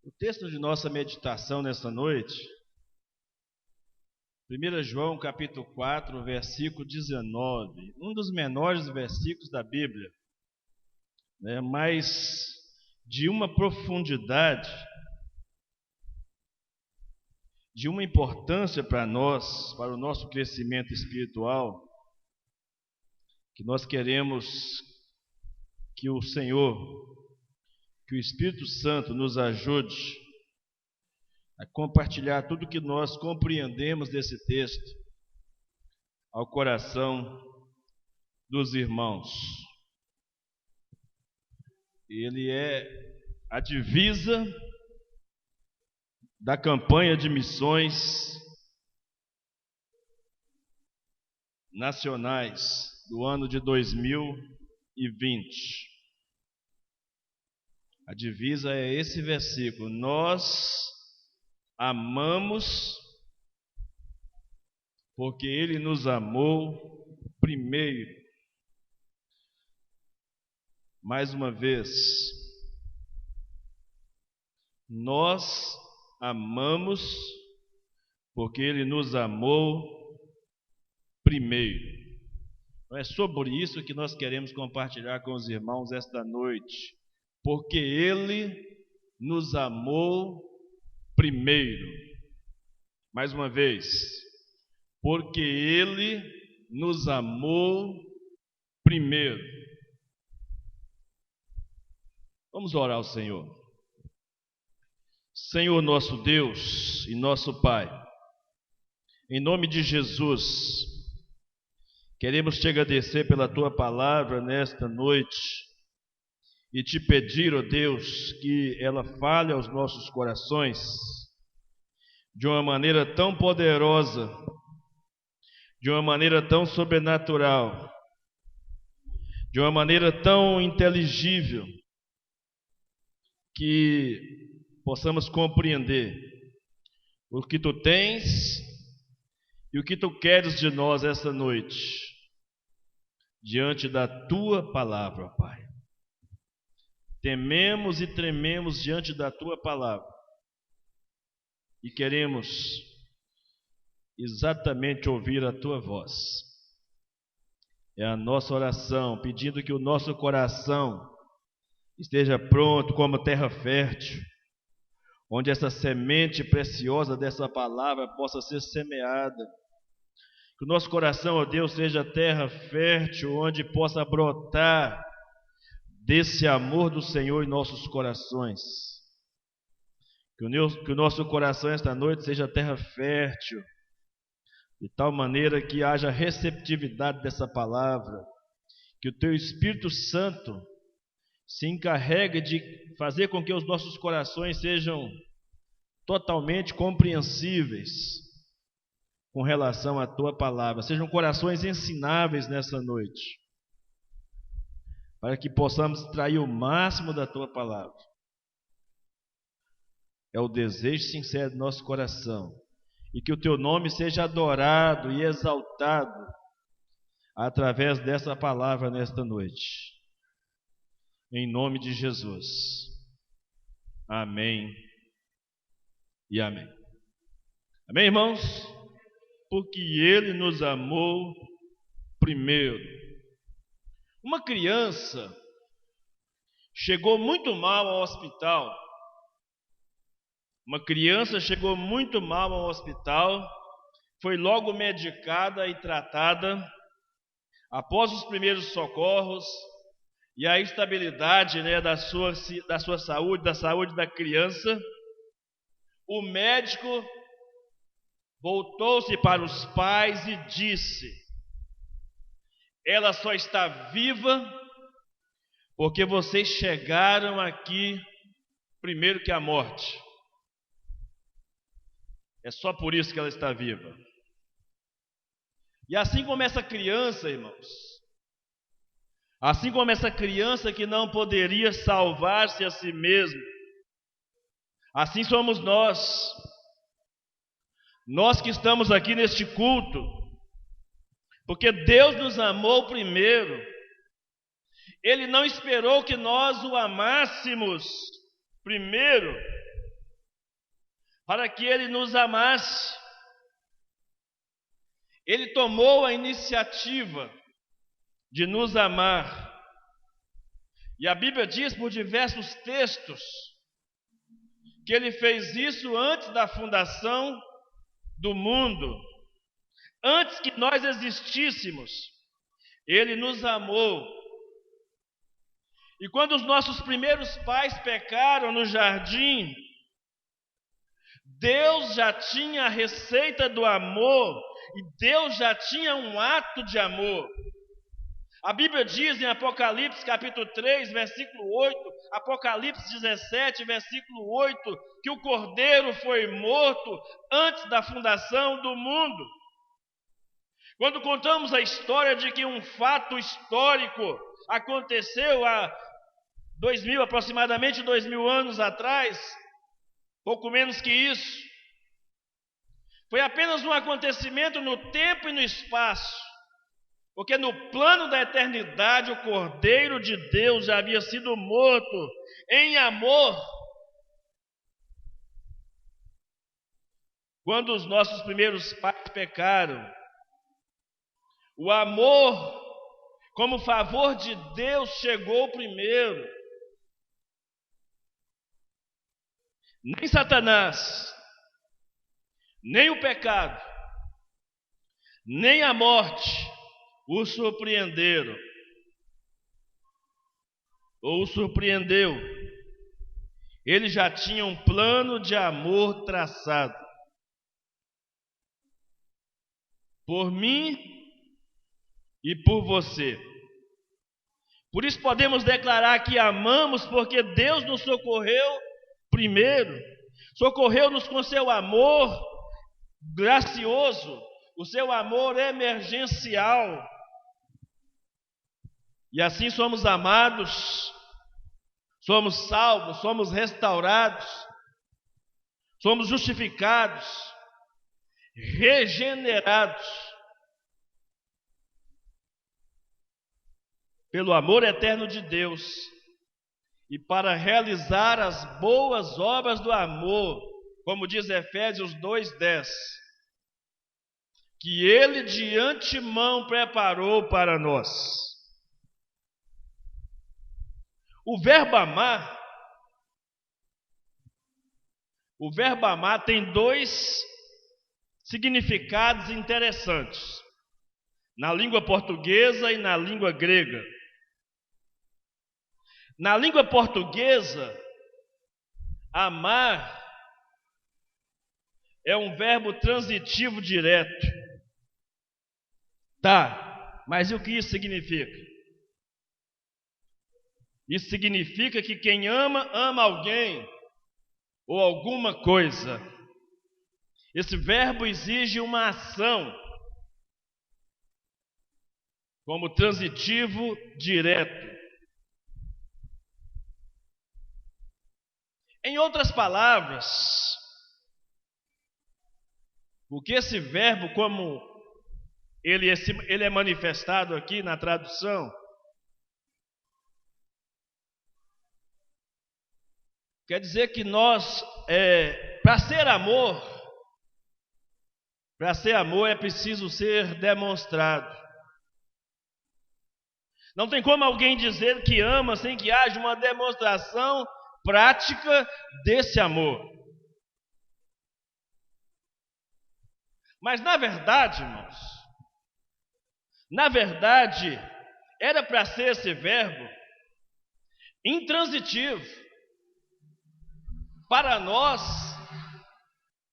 O texto de nossa meditação nesta noite, 1 João capítulo 4, versículo 19, um dos menores versículos da Bíblia, mas de uma profundidade, de uma importância para nós, para o nosso crescimento espiritual, que nós queremos que o Senhor, que o Espírito Santo nos ajude a compartilhar tudo o que nós compreendemos desse texto ao coração dos irmãos. Ele é a divisa da campanha de missões nacionais do ano de 2020. A divisa é esse versículo: nós amamos porque Ele nos amou primeiro. Mais uma vez, nós amamos porque Ele nos amou primeiro. É sobre isso que nós queremos compartilhar com os irmãos esta noite. Porque Ele nos amou primeiro. Mais uma vez, porque Ele nos amou primeiro. Vamos orar ao Senhor. Senhor nosso Deus e nosso Pai, em nome de Jesus, queremos te agradecer pela Tua palavra nesta noite e te pedir, ó Deus, que ela fale aos nossos corações de uma maneira tão poderosa, de uma maneira tão sobrenatural, de uma maneira tão inteligível, que possamos compreender o que Tu tens e o que Tu queres de nós esta noite, diante da Tua palavra, Pai. Tememos e trememos diante da Tua palavra e queremos exatamente ouvir a Tua voz. É a nossa oração, pedindo que o nosso coração esteja pronto como terra fértil, onde essa semente preciosa dessa palavra possa ser semeada. Que o nosso coração, ó Deus, seja terra fértil, onde possa brotar desse amor do Senhor em nossos corações. Que o nosso coração esta noite seja terra fértil, de tal maneira que haja receptividade dessa palavra, que o Teu Espírito Santo se encarregue de fazer com que os nossos corações sejam totalmente compreensíveis com relação à Tua palavra, sejam corações ensináveis nessa noite, para que possamos extrair o máximo da Tua palavra. É o desejo sincero do nosso coração, e que o Teu nome seja adorado e exaltado através dessa palavra nesta noite. Em nome de Jesus. Amém e amém. Amém, irmãos? Porque Ele nos amou primeiro. Uma criança chegou muito mal ao hospital. Uma criança chegou muito mal ao hospital, foi logo medicada e tratada. Após os primeiros socorros e a estabilidade, da sua saúde, da saúde da criança, o médico voltou-se para os pais e disse: ela só está viva porque vocês chegaram aqui primeiro que a morte. É só por isso que ela está viva. E assim como essa criança, irmãos, assim como essa criança que não poderia salvar-se a si mesma, assim somos nós. Nós que estamos aqui neste culto, porque Deus nos amou primeiro. Ele não esperou que nós o amássemos primeiro para que Ele nos amasse. Ele tomou a iniciativa de nos amar. E a Bíblia diz por diversos textos que Ele fez isso antes da fundação do mundo. Antes que nós existíssemos, Ele nos amou. E quando os nossos primeiros pais pecaram no jardim, Deus já tinha a receita do amor e Deus já tinha um ato de amor. A Bíblia diz em Apocalipse capítulo 3, versículo 8, Apocalipse 17, versículo 8, que o Cordeiro foi morto antes da fundação do mundo. Quando contamos a história de que um fato histórico aconteceu há aproximadamente 2000 anos atrás, pouco menos que isso, foi apenas um acontecimento no tempo e no espaço, porque no plano da eternidade o Cordeiro de Deus já havia sido morto em amor. Quando os nossos primeiros pais pecaram, o amor, como favor de Deus, chegou primeiro. Nem Satanás, nem o pecado, nem a morte o surpreenderam, ou o surpreendeu. Ele já tinha um plano de amor traçado por mim e por você. Por isso podemos declarar que amamos, porque Deus nos socorreu primeiro, socorreu-nos com seu amor gracioso, o seu amor emergencial. E assim somos amados, somos salvos, somos restaurados, somos justificados, regenerados pelo amor eterno de Deus. E para realizar as boas obras do amor, como diz Efésios 2:10, que Ele de antemão preparou para nós. O verbo amar tem dois significados interessantes, na língua portuguesa e na língua grega. Na língua portuguesa, amar é um verbo transitivo direto. Tá, mas e o que isso significa? Isso significa que quem ama, ama alguém ou alguma coisa. Esse verbo exige uma ação, como transitivo direto. Em outras palavras, porque esse verbo, como ele é manifestado aqui na tradução, quer dizer que nós, para ser amor é preciso ser demonstrado. Não tem como alguém dizer que ama sem que haja uma demonstração prática desse amor. Mas na verdade, irmãos, era para ser esse verbo intransitivo para nós,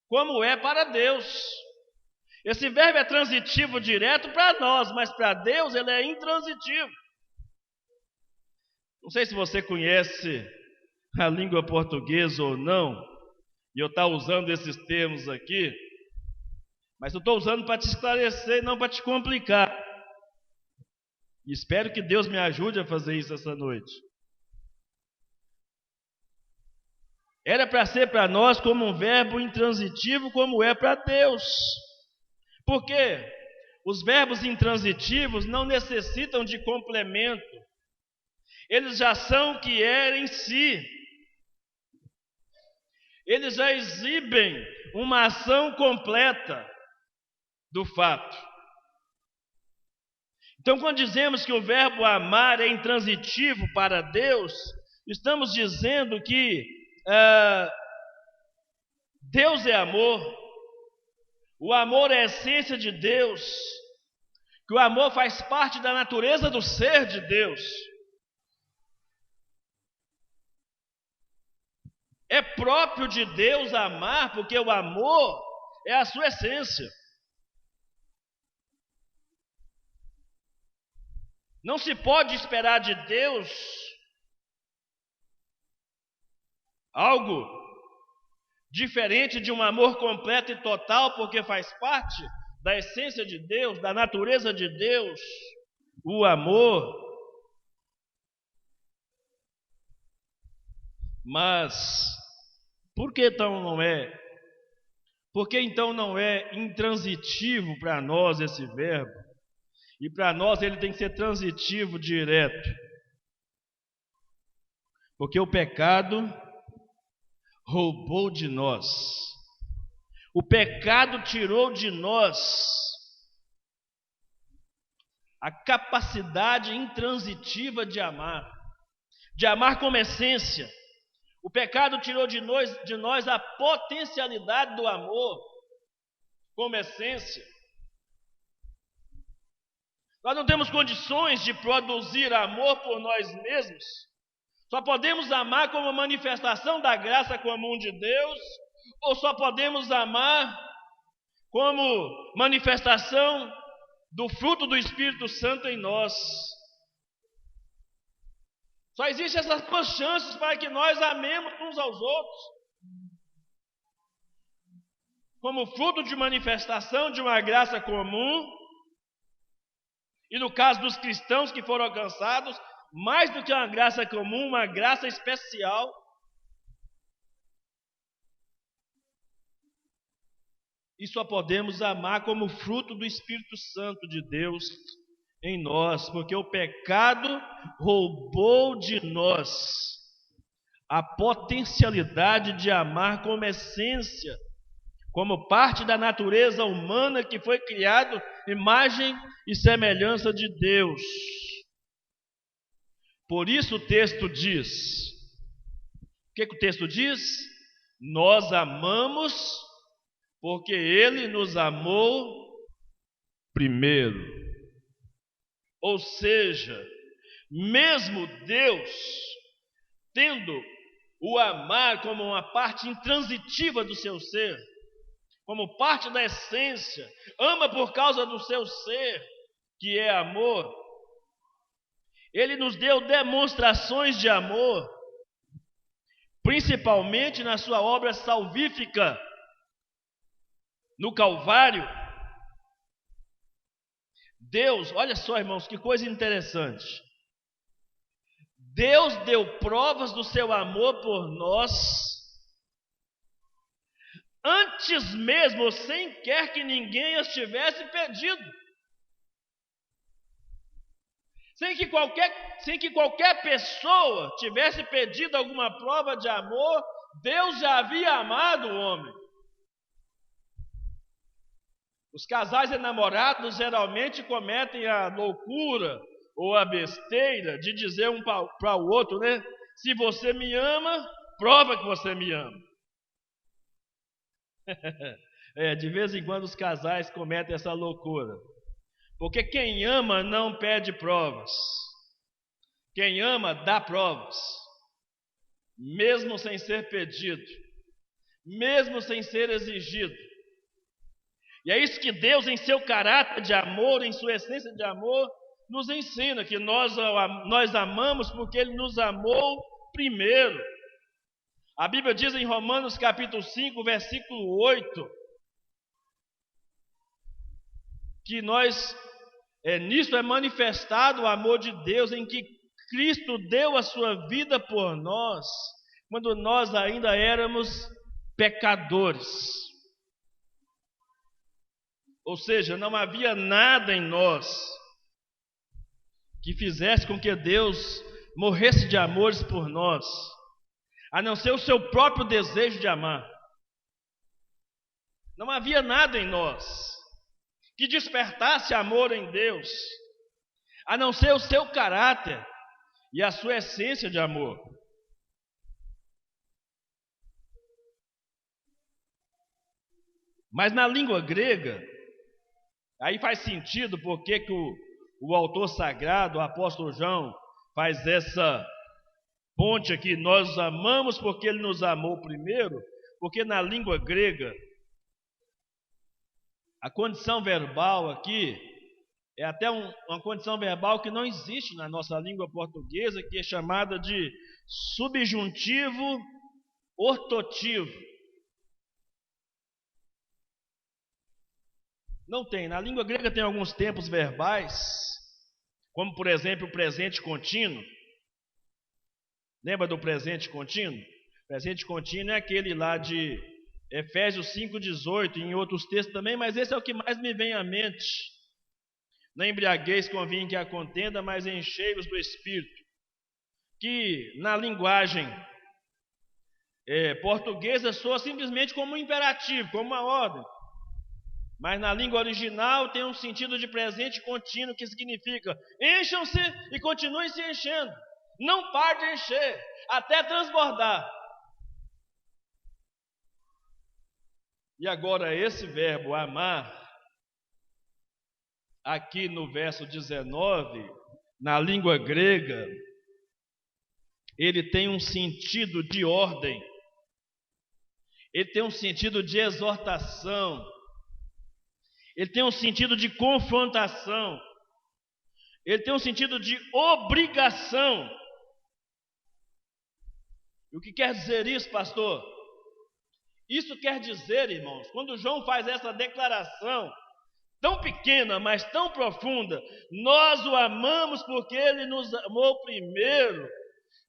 como é para Deus. Esse verbo é transitivo direto para nós, mas para Deus ele é intransitivo. Não sei se você conhece a língua portuguesa ou não, e eu estou usando esses termos aqui, mas eu estou usando para te esclarecer, não para te complicar. E espero que Deus me ajude a fazer isso essa noite. Era para ser para nós como um verbo intransitivo, como é para Deus. Por quê? Os verbos intransitivos não necessitam de complemento. Eles já são o que é em si. eles já exibem uma ação completa do fato. Então, quando dizemos que o verbo amar é intransitivo para Deus, estamos dizendo que Deus é amor, o amor é a essência de Deus, que o amor faz parte da natureza do ser de Deus. É próprio de Deus amar, porque o amor é a sua essência. Não se pode esperar de Deus algo diferente de um amor completo e total, porque faz parte da essência de Deus, da natureza de Deus, o amor. Mas por que então não é? Por que então não é intransitivo para nós esse verbo? E para nós ele tem que ser transitivo direto. Porque o pecado roubou de nós. O pecado tirou de nós a capacidade intransitiva de amar como essência. O pecado tirou de nós a potencialidade do amor como essência. Nós não temos condições de produzir amor por nós mesmos. Só podemos amar como manifestação da graça comum de Deus, ou só podemos amar como manifestação do fruto do Espírito Santo em nós. Só existem essas duas chances para que nós amemos uns aos outros. Como fruto de manifestação de uma graça comum, e no caso dos cristãos que foram alcançados, mais do que uma graça comum, uma graça especial. E só podemos amar como fruto do Espírito Santo de Deus em nós, porque o pecado roubou de nós a potencialidade de amar como essência, como parte da natureza humana que foi criado imagem e semelhança de Deus. Por isso o texto diz, o que o texto diz? Nós amamos porque Ele nos amou primeiro. Ou seja, mesmo Deus, tendo o amar como uma parte intransitiva do seu ser, como parte da essência, ama por causa do seu ser, que é amor. Ele nos deu demonstrações de amor, principalmente na sua obra salvífica, no Calvário. Deus, olha só, irmãos, que coisa interessante. Deus deu provas do seu amor por nós, antes mesmo, sem quer que ninguém as tivesse pedido. Sem que qualquer pessoa tivesse pedido alguma prova de amor, Deus já havia amado o homem. Os casais enamorados geralmente cometem a loucura ou a besteira de dizer um para o outro, né? Se você me ama, prova que você me ama. De vez em quando os casais cometem essa loucura. Porque quem ama não pede provas. Quem ama dá provas. Mesmo sem ser pedido. Mesmo sem ser exigido. E é isso que Deus, em seu caráter de amor, em sua essência de amor, nos ensina, que nós amamos porque Ele nos amou primeiro. A Bíblia diz em Romanos capítulo 5, versículo 8, que nisso é manifestado o amor de Deus, em que Cristo deu a sua vida por nós, quando nós ainda éramos pecadores. Ou seja, não havia nada em nós que fizesse com que Deus morresse de amores por nós. a não ser o seu próprio desejo de amar. Não havia nada em nós que despertasse amor em Deus, a não ser o seu caráter e a sua essência de amor. Mas na língua grega, aí faz sentido porque que o autor sagrado, o apóstolo João, faz essa ponte aqui. Nós amamos porque ele nos amou primeiro, porque na língua grega, a condição verbal aqui é até uma condição verbal que não existe na nossa língua portuguesa, que é chamada de subjuntivo ortotivo. Não tem. Na língua grega tem alguns tempos verbais, como por exemplo o presente contínuo. Lembra do presente contínuo? O presente contínuo é aquele lá de Efésios 5,18, em outros textos também, mas esse é o que mais me vem à mente. Não embriagueis com vinho que a contenda, mas enchei-vos do Espírito. Que na linguagem portuguesa soa simplesmente como um imperativo, como uma ordem. Mas na língua original tem um sentido de presente contínuo, que significa encham-se e continuem se enchendo. Não pare de encher, até transbordar. E agora esse verbo amar, aqui no verso 19, na língua grega, ele tem um sentido de ordem, ele tem um sentido de exortação, ele tem um sentido de confrontação, ele tem um sentido de obrigação. E o que quer dizer isso, pastor? Isso quer dizer, irmãos, quando João faz essa declaração tão pequena, mas tão profunda, nós o amamos porque ele nos amou primeiro.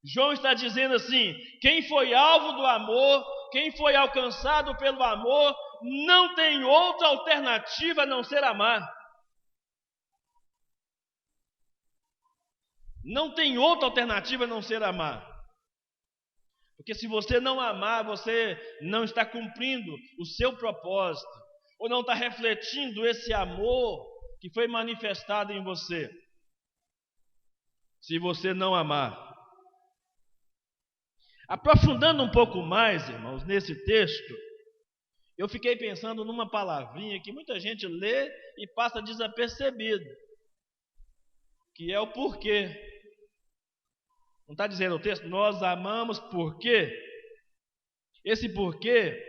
João está dizendo assim: quem foi alvo do amor, quem foi alcançado pelo amor, não tem outra alternativa a não ser amar. Não tem outra alternativa a não ser amar. Porque se você não amar, você não está cumprindo o seu propósito, ou não está refletindo esse amor que foi manifestado em você. Se você não amar. Aprofundando um pouco mais, irmãos, nesse texto, eu fiquei pensando numa palavrinha que muita gente lê e passa desapercebido, que é o porquê. Não está dizendo o texto, nós amamos porque. Esse porquê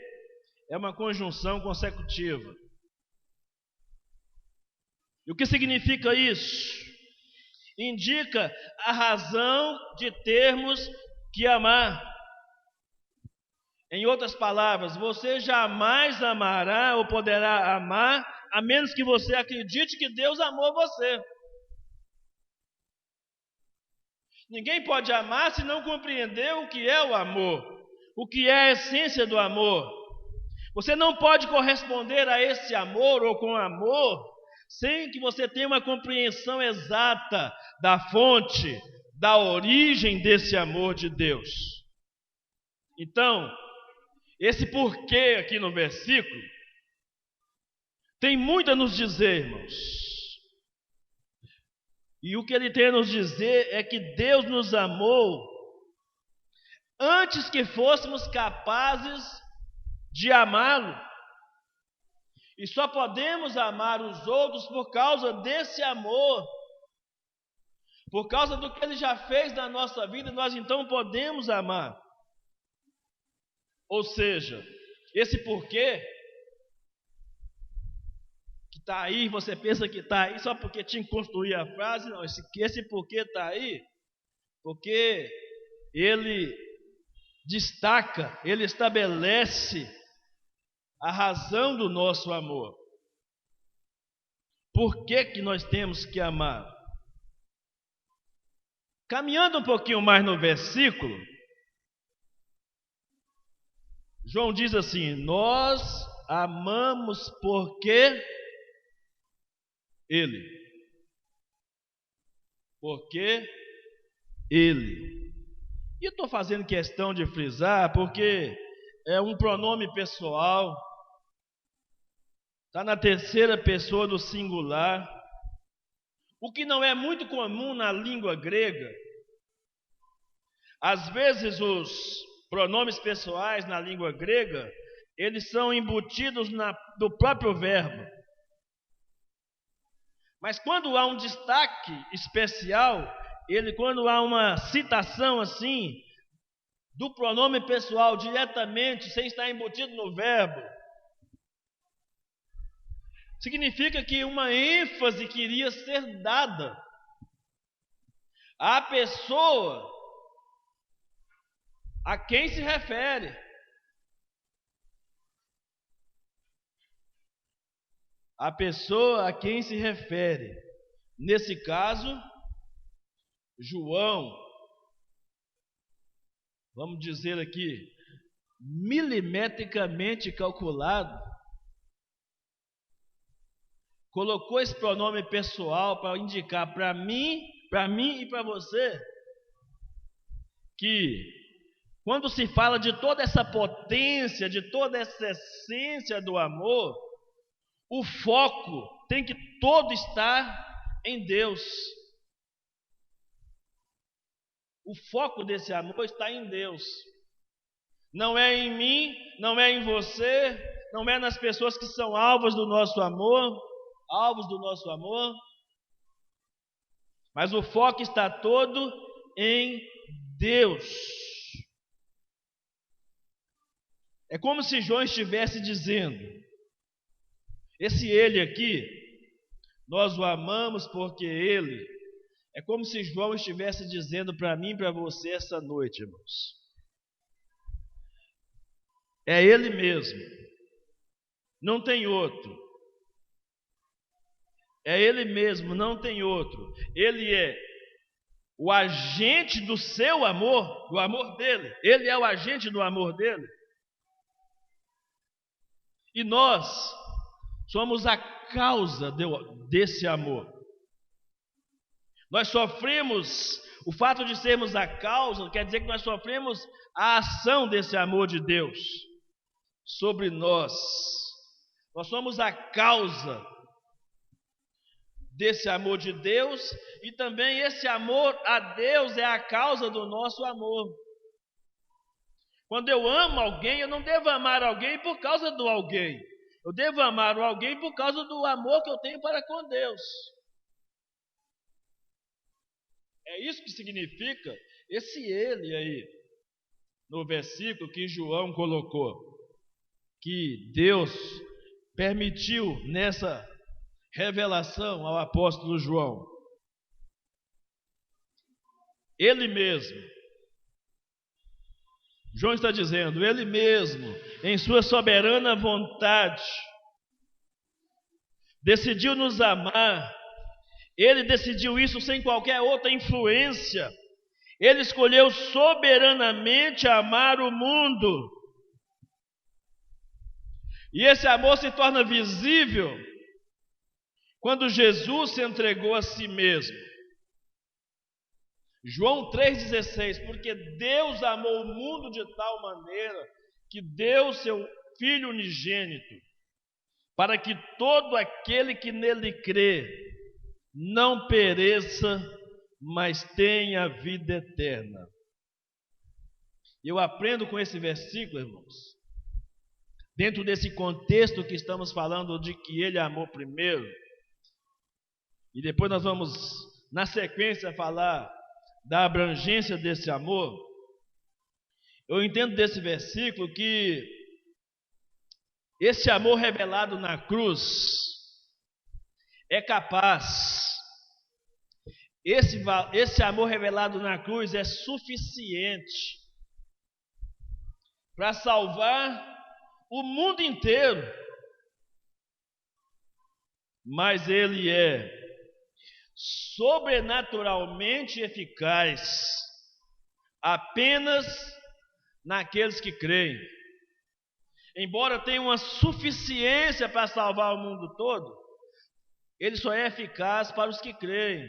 é uma conjunção consecutiva. E o que significa isso? Indica a razão de termos que amar. Em outras palavras, você jamais amará ou poderá amar a menos que você acredite que Deus amou você. Ninguém pode amar se não compreender o que é o amor, o que é a essência do amor. Você não pode corresponder a esse amor ou com amor sem que você tenha uma compreensão exata da fonte, da origem desse amor de Deus. Então, esse porquê aqui no versículo tem muito a nos dizer, irmãos. E o que ele tem a nos dizer é que Deus nos amou antes que fôssemos capazes de amá-lo. E só podemos amar os outros por causa desse amor. Por causa do que ele já fez na nossa vida, nós então podemos amar. Ou seja, esse porquê que está aí, você pensa que está aí só porque tinha que construir a frase. Não, esse porquê está aí porque ele destaca, ele estabelece a razão do nosso amor. Por que nós temos que amar? Caminhando um pouquinho mais no versículo, João diz assim: nós amamos porque Ele. Porque Ele. E estou fazendo questão de frisar porque é um pronome pessoal, está na terceira pessoa do singular, o que não é muito comum na língua grega. Às vezes os pronomes pessoais na língua grega, eles são embutidos do próprio verbo. Mas quando há um destaque especial, quando há uma citação assim, do pronome pessoal diretamente, sem estar embutido no verbo, significa que uma ênfase queria ser dada à pessoa a quem se refere. A pessoa a quem se refere. Nesse caso, João, vamos dizer aqui, milimetricamente calculado, colocou esse pronome pessoal para indicar para mim e para você, que quando se fala de toda essa potência, de toda essa essência do amor, o foco tem que todo estar em Deus. O foco desse amor está em Deus. Não é em mim, não é em você, não é nas pessoas que são alvos do nosso amor, mas o foco está todo em Deus. É como se João estivesse dizendo, esse ele aqui, nós o amamos porque ele, é como se João estivesse dizendo para mim e para você essa noite, irmãos. É ele mesmo, não tem outro. É ele mesmo, não tem outro. Ele é o agente do seu amor, do amor dele. Ele é o agente do amor dele. E nós somos a causa desse amor. Nós sofremos, o fato de sermos a causa, quer dizer que nós sofremos a ação desse amor de Deus sobre nós. Nós somos a causa desse amor de Deus, e também esse amor a Deus é a causa do nosso amor. Quando eu amo alguém, eu não devo amar alguém por causa do alguém. Eu devo amar o alguém por causa do amor que eu tenho para com Deus. É isso que significa esse ele aí, no versículo que João colocou, que Deus permitiu nessa revelação ao apóstolo João. Ele mesmo, João está dizendo, ele mesmo, em sua soberana vontade, decidiu nos amar. Ele decidiu isso sem qualquer outra influência. Ele escolheu soberanamente amar o mundo. E esse amor se torna visível quando Jesus se entregou a si mesmo. João 3,16, porque Deus amou o mundo de tal maneira que deu seu Filho unigênito, para que todo aquele que nele crê não pereça, mas tenha a vida eterna. Eu aprendo com esse versículo, irmãos, dentro desse contexto que estamos falando de que ele amou primeiro, e depois nós vamos, na sequência, falar da abrangência desse amor. Eu entendo desse versículo que esse amor revelado na cruz é capaz, esse amor revelado na cruz é suficiente para salvar o mundo inteiro, mas ele é sobrenaturalmente eficaz apenas naqueles que creem. Embora tenha uma suficiência para salvar o mundo todo, ele só é eficaz para os que creem.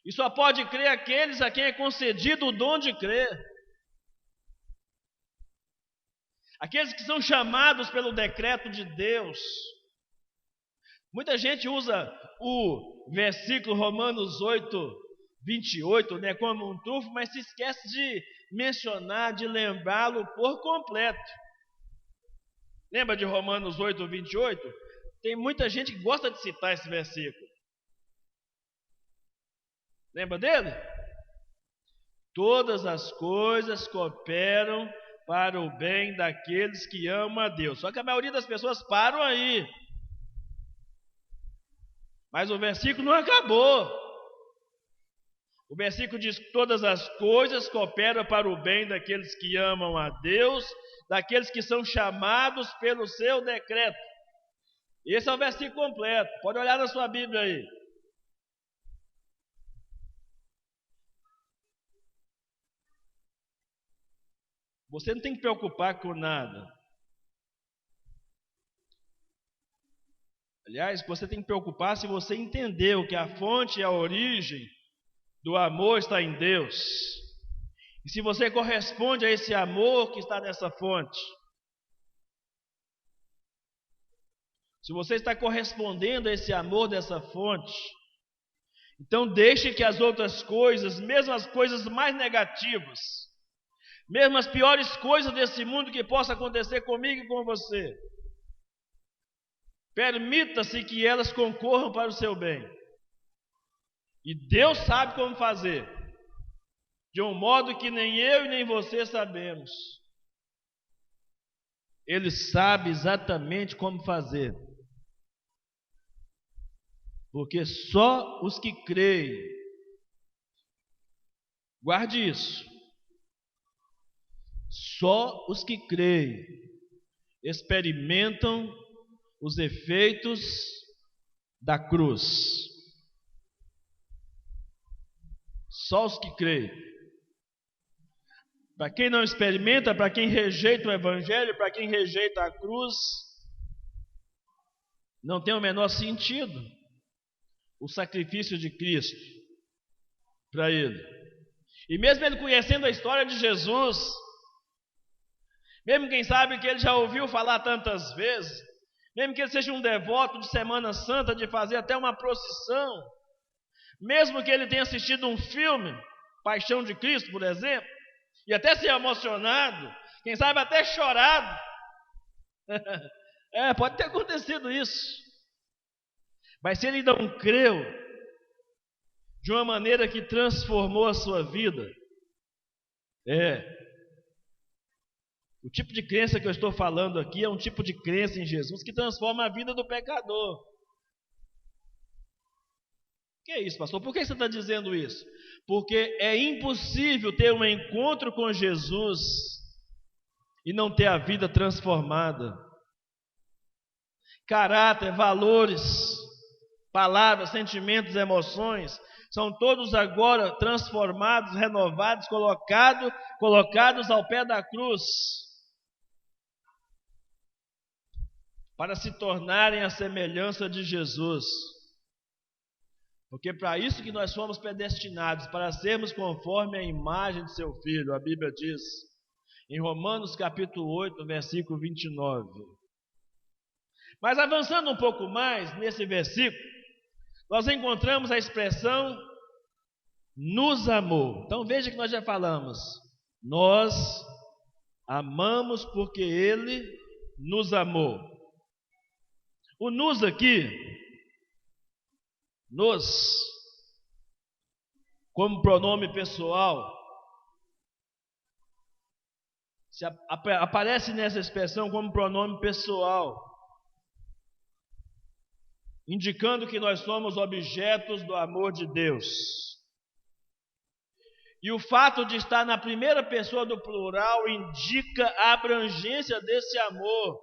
E só pode crer aqueles a quem é concedido o dom de crer. Aqueles que são chamados pelo decreto de Deus. Muita gente usa o versículo Romanos 8, 28, como um trunfo, mas se esquece de mencionar, de lembrá-lo por completo. Lembra de Romanos 8, 28? Tem muita gente que gosta de citar esse versículo. Lembra dele? Todas as coisas cooperam para o bem daqueles que amam a Deus. Só que a maioria das pessoas param aí. Mas o versículo não acabou. O versículo diz que todas as coisas cooperam para o bem daqueles que amam a Deus, daqueles que são chamados pelo seu decreto. Esse é o versículo completo. Pode olhar na sua Bíblia aí. Você não tem que preocupar com nada. Aliás, você tem que preocupar se você entendeu que a fonte e a origem do amor está em Deus. E se você corresponde a esse amor que está nessa fonte. Se você está correspondendo a esse amor dessa fonte, então deixe que as outras coisas, mesmo as coisas mais negativas, mesmo as piores coisas desse mundo que possa acontecer comigo e com você, permita-se que elas concorram para o seu bem. E Deus sabe como fazer, de um modo que nem eu e nem você sabemos. Ele sabe exatamente como fazer. Porque só os que creem, guarde isso, só os que creem experimentam os efeitos da cruz. Só os que creem. Para quem não experimenta, para quem rejeita o Evangelho, para quem rejeita a cruz, não tem o menor sentido o sacrifício de Cristo para ele. E mesmo ele conhecendo a história de Jesus, mesmo quem sabe que ele já ouviu falar tantas vezes, mesmo que ele seja um devoto de Semana Santa, de fazer até uma procissão, mesmo que ele tenha assistido um filme, Paixão de Cristo, por exemplo, e até se emocionado, quem sabe até chorado, pode ter acontecido isso. Mas se ele não creu de uma maneira que transformou a sua vida, o tipo de crença que eu estou falando aqui é um tipo de crença em Jesus que transforma a vida do pecador. O que é isso, pastor? Por que você está dizendo isso? Porque é impossível ter um encontro com Jesus e não ter a vida transformada. Caráter, valores, palavras, sentimentos, emoções, são todos agora transformados, renovados, colocados ao pé da cruz, para se tornarem a semelhança de Jesus. Porque para isso que nós fomos predestinados, para sermos conforme a imagem de seu Filho, a Bíblia diz, em Romanos capítulo 8, versículo 29. Mas avançando um pouco mais nesse versículo, nós encontramos a expressão nos amou. Então veja que nós já falamos, nós amamos porque Ele nos amou. O nos aqui, nos, como pronome pessoal, aparece nessa expressão como pronome pessoal, indicando que nós somos objetos do amor de Deus. E o fato de estar na primeira pessoa do plural indica a abrangência desse amor.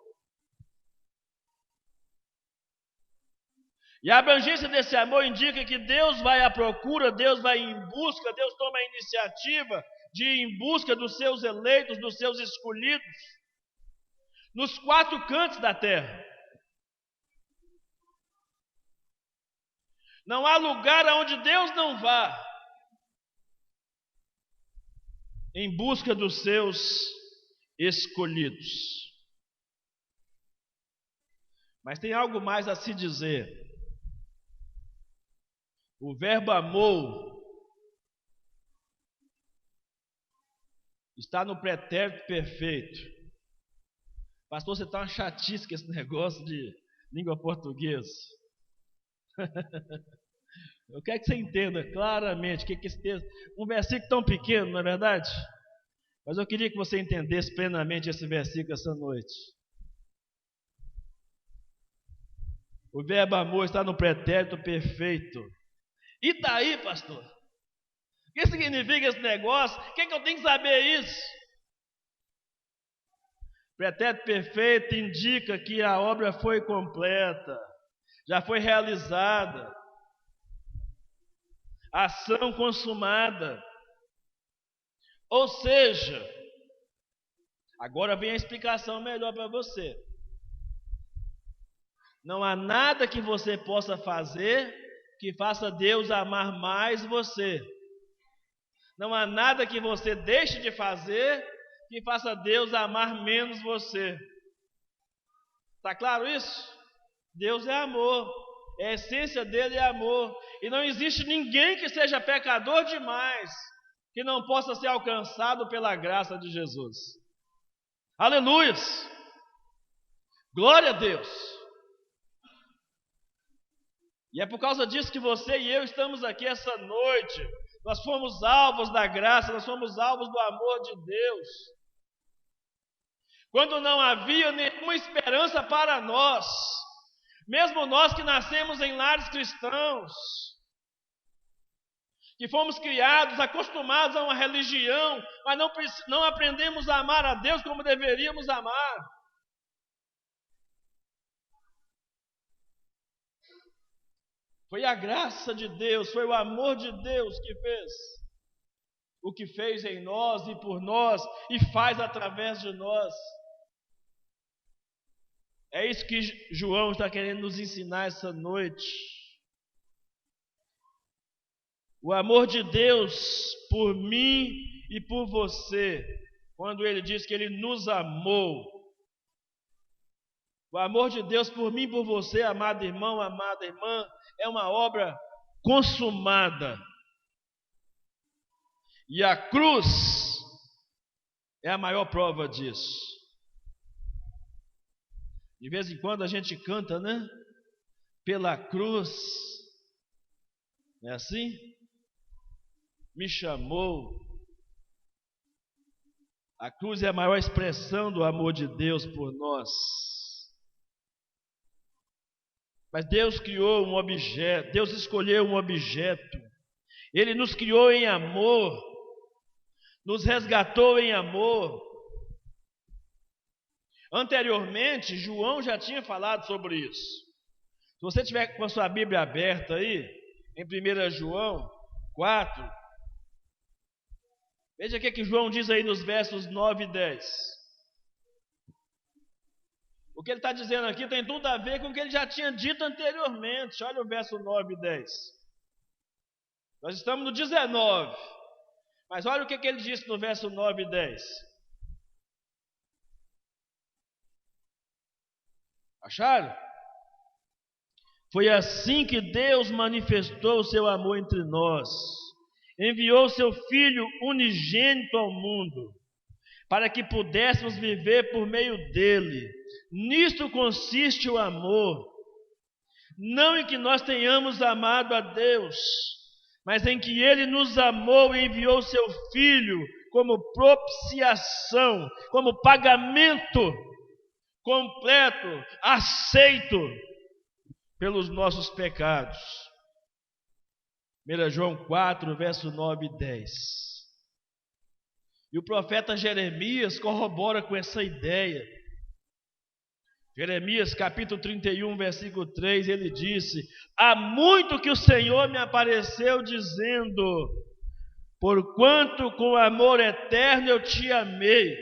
E a abrangência desse amor indica que Deus vai à procura, Deus vai em busca, Deus toma a iniciativa de ir em busca dos seus eleitos, dos seus escolhidos, nos quatro cantos da terra. Não há lugar aonde Deus não vá. em busca dos seus escolhidos. Mas tem algo mais a se dizer. O verbo amor está no pretérito perfeito. Pastor, você está uma chatice com esse negócio de língua portuguesa. Eu quero que você entenda claramente que esse texto, um versículo tão pequeno, não é verdade? Mas eu queria que você entendesse plenamente esse versículo essa noite. O verbo amor está no pretérito perfeito. E daí, pastor? O que significa esse negócio? O que eu tenho que saber isso? Pretérito perfeito indica que a obra foi completa, já foi realizada, ação consumada. Ou seja, agora vem a explicação melhor para você. Não há nada que você possa fazer que faça Deus amar mais você. Não há nada que você deixe de fazer que faça Deus amar menos você. Está claro isso? Deus é amor. A essência dele é amor. E não existe ninguém que seja pecador demais que não possa ser alcançado pela graça de Jesus. Aleluia! Glória a Deus! E é por causa disso que você e eu estamos aqui essa noite. Nós fomos alvos da graça, nós fomos alvos do amor de Deus. Quando não havia nenhuma esperança para nós, mesmo nós que nascemos em lares cristãos, que fomos criados, acostumados a uma religião, mas não aprendemos a amar a Deus como deveríamos amar. Foi a graça de Deus, foi o amor de Deus que fez o que fez em nós e por nós e faz através de nós. É isso que João está querendo nos ensinar essa noite. O amor de Deus por mim e por você, quando Ele diz que Ele nos amou. O amor de Deus por mim e por você, amado irmão, amada irmã, é uma obra consumada. E a cruz é a maior prova disso. De vez em quando a gente canta, né? Pela cruz, não é assim? Me chamou. A cruz é a maior expressão do amor de Deus por nós. Mas Deus criou um objeto, Deus escolheu um objeto. Ele nos criou em amor, nos resgatou em amor. Anteriormente, João já tinha falado sobre isso. Se você tiver com a sua Bíblia aberta aí, em 1 João 4, veja o que João diz aí nos versos 9 e 10. O que ele está dizendo aqui tem tudo a ver com o que ele já tinha dito anteriormente. Olha o verso 9 e 10. Nós estamos no 19. Mas olha o que ele disse no verso 9 e 10. Acharam? Foi assim que Deus manifestou o seu amor entre nós. Enviou seu Filho unigênito ao mundo, para que pudéssemos viver por meio dele. Nisto consiste o amor, não em que nós tenhamos amado a Deus, mas em que Ele nos amou e enviou seu Filho como propiciação, como pagamento completo, aceito pelos nossos pecados. 1 João 4, verso 9 e 10. E o profeta Jeremias corrobora com essa ideia. Jeremias capítulo 31, versículo 3, ele disse: há muito que o Senhor me apareceu dizendo, porquanto com amor eterno eu te amei,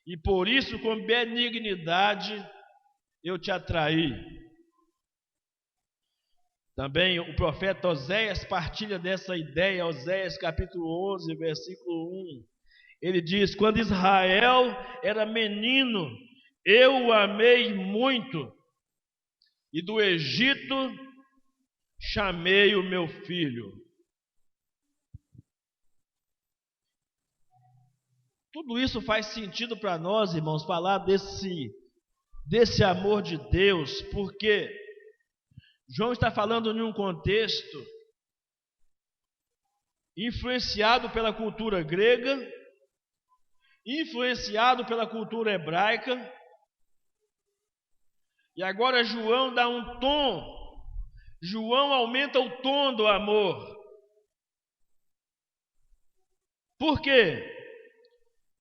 e por isso com benignidade eu te atraí. Também o profeta Oséias partilha dessa ideia, Oséias capítulo 11, versículo 1. Ele diz: quando Israel era menino, eu o amei muito, e do Egito chamei o meu filho. Tudo isso faz sentido para nós, irmãos, falar desse amor de Deus, porque João está falando em um contexto influenciado pela cultura grega, influenciado pela cultura hebraica, e agora João dá um tom, João aumenta o tom do amor. Por quê?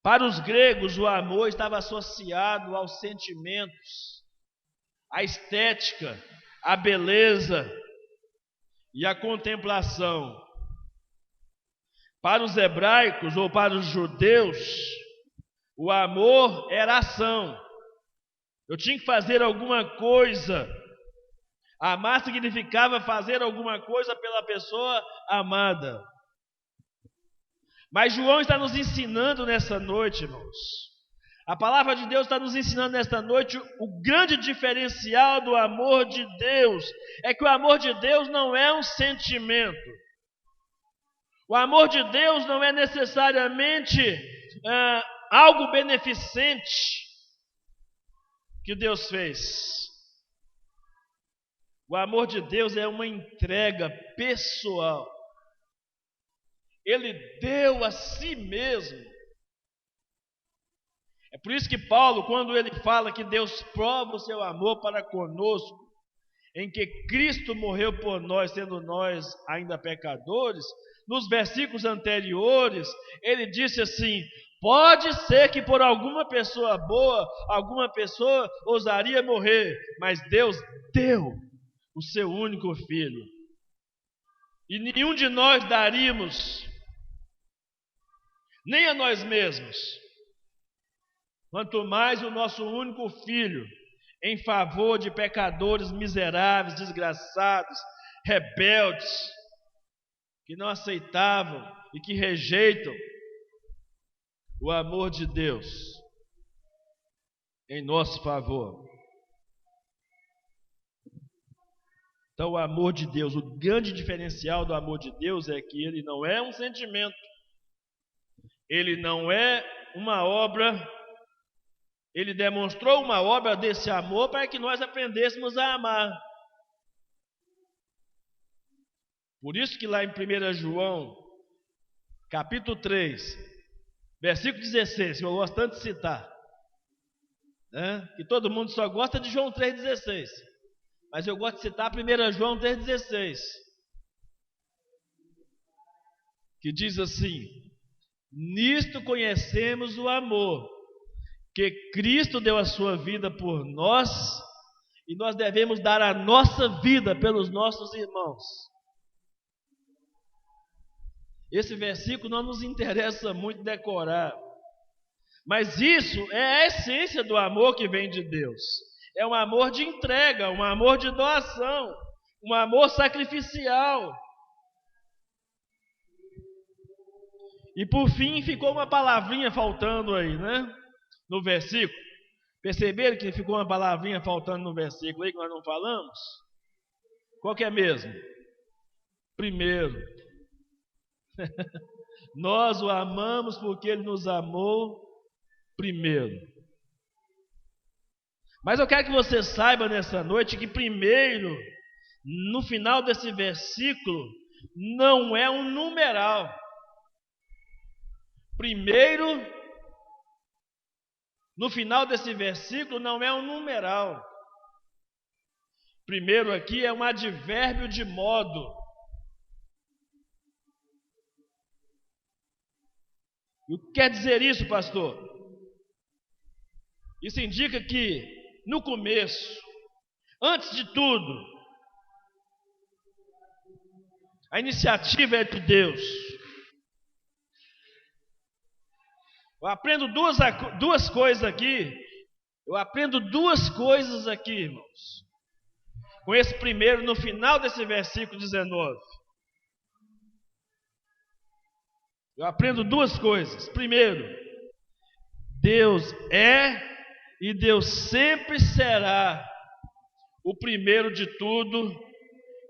Para os gregos, o amor estava associado aos sentimentos, à estética, à beleza e à contemplação. Para os hebraicos ou para os judeus, o amor era ação. Eu tinha que fazer alguma coisa. Amar significava fazer alguma coisa pela pessoa amada. Mas João está nos ensinando nessa noite, irmãos. A palavra de Deus está nos ensinando nesta noite o grande diferencial do amor de Deus. É que o amor de Deus não é um sentimento. O amor de Deus não é necessariamente algo beneficente que Deus fez. O amor de Deus é uma entrega pessoal. Ele deu a si mesmo. É por isso que Paulo, quando ele fala que Deus prova o seu amor para conosco, em que Cristo morreu por nós, sendo nós ainda pecadores, nos versículos anteriores, ele disse assim: pode ser que por alguma pessoa boa, alguma pessoa ousaria morrer, mas Deus deu o seu único filho. E nenhum de nós daríamos, nem a nós mesmos, quanto mais o nosso único filho, em favor de pecadores miseráveis, desgraçados, rebeldes, que não aceitavam e que rejeitam o amor de Deus em nosso favor. Então, o amor de Deus, o grande diferencial do amor de Deus é que ele não é um sentimento, ele não é uma obra, ele demonstrou uma obra desse amor para que nós aprendêssemos a amar. Por isso que lá em 1 João, capítulo 3, versículo 16, que eu gosto tanto de citar, né? Que todo mundo só gosta de João 3,16, mas eu gosto de citar 1 João 3,16, que diz assim: nisto conhecemos o amor, que Cristo deu a sua vida por nós, e nós devemos dar a nossa vida pelos nossos irmãos. Esse versículo não nos interessa muito decorar, mas isso é a essência do amor que vem de Deus. É um amor de entrega, um amor de doação, um amor sacrificial. E por fim ficou uma palavrinha faltando aí, né? No versículo. Perceberam que ficou uma palavrinha faltando no versículo aí que nós não falamos? Qual que é mesmo? Primeiro. Nós o amamos porque ele nos amou primeiro. Mas eu quero que você saiba nessa noite que primeiro, no final desse versículo, não é um numeral. Primeiro, no final desse versículo, não é um numeral. Primeiro aqui é um advérbio de modo. E o que quer dizer isso, pastor? Isso indica que, no começo, antes de tudo, a iniciativa é de Deus. Eu aprendo duas coisas aqui. Eu aprendo duas coisas aqui, irmãos. com esse primeiro no final desse versículo 19. Eu aprendo duas coisas. Primeiro, Deus é e Deus sempre será o primeiro de tudo